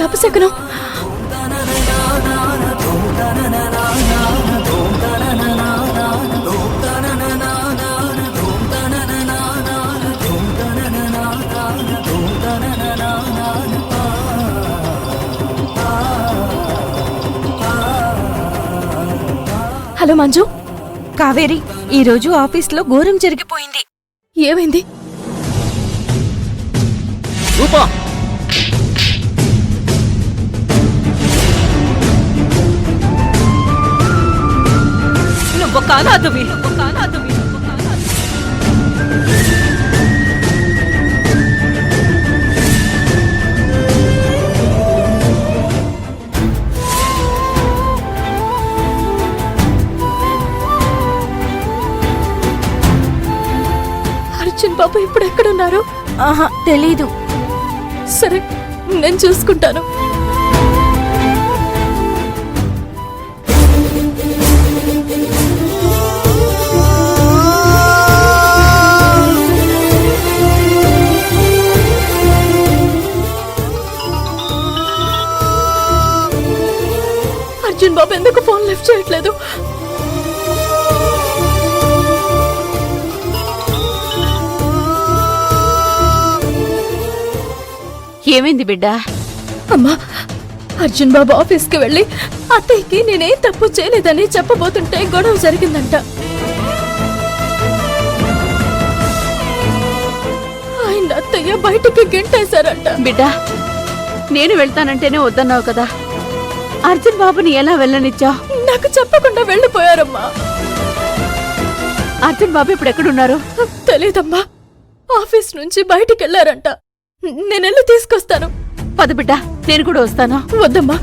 అపశకనం. Hello Manju. Kaveri, ఈరోజు ఆఫీస్లో ఘోరం జరిగిపోయింది. ఏమైంది? రూపా, నువ్వు కానాదువి. అర్జున్ బాబు ఇప్పుడు ఎక్కడున్నారు? ఆహా, తెలీదు. సరే, నేను చూసుకుంటాను. అర్జున్ బాబు ఎందుకు ఫోన్ లిఫ్ట్ చేయట్లేదు? ఏమైంది బిడ్డా? అమ్మా, అర్జున్ బాబు ఆఫీస్కి వెళ్ళి అత్తయ్యకి నేనేం తప్పు చేయలేదని చెప్పబోతుంటే గొడవ జరిగిందంట. ఆయన అత్తయ్య బయటికి గెంటేశారంట. బిడ్డా, నేను వెళ్తానంటేనే వద్దన్నావు కదా, అర్జున్ బాబుని ఎలా వెళ్ళనిచ్చావు? నాకు చెప్పకుండా వెళ్ళిపోయారమ్మా. అర్జున్ బాబు ఇప్పుడు ఎక్కడున్నారు? తెలీదమ్మా. ఆఫీస్ నుంచి బయటికి వెళ్లారంట. నేనెళ్ళి తీసుకొస్తాను. పద బిడ్డా, నేను కూడా వస్తాను. వద్దమ్మా,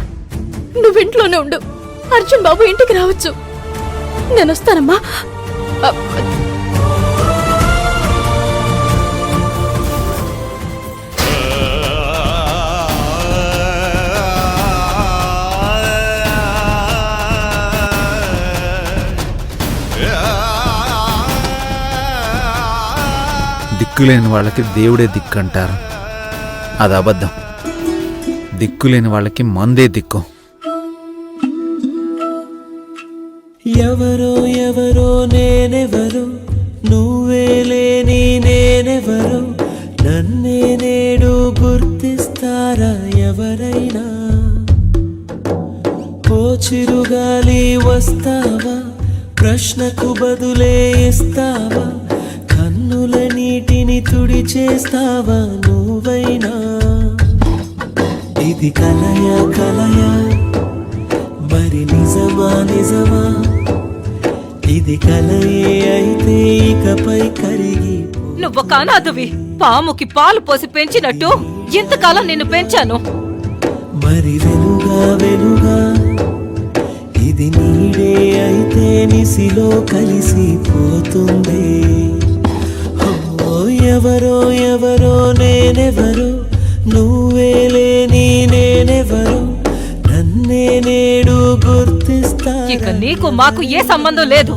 నువ్వు ఇంట్లోనే ఉండు. అర్జున్ బాబు ఇంటికి రావచ్చు. నేను వస్తానమ్మా. దిక్కులేని వాళ్ళకి దేవుడే దిక్కంటారు. అది అబద్ధం. దిక్కులేని వాళ్ళకి మందే దిక్కు. ఎవరో ఎవరో నేనెవరో, నువ్వే లేని నేనెవరో, నన్నే నేడు గుర్తిస్తారా ఎవరైనా? ఓ చిరుగాలి వస్తావా, ప్రశ్నకు బదులే ఇస్తావా, కన్నుల నీటిని తుడిచేస్తావా నువ్వైనా? ఇది కలయా కలయా, మరి నిజమా నిజమా? ఇది కలయే అయితే ఇకపై కరిగి. నువ్వు కానాదువి. పాముకి పాలు పోసి పెంచినట్టు ఇంతకాలం నిన్ను పెంచాను. మరి వెలుగా వెలుగా, ఇది నీడే అయితే నిసిలో కలిసిపోతుంది. ఎవరో ఎవరో నేనెవరో, నువ్వే లేని నేనెవరో, నన్నే నేడు గుర్తిస్తా. ఇక నీకు మాకు ఏ సంబంధం లేదు.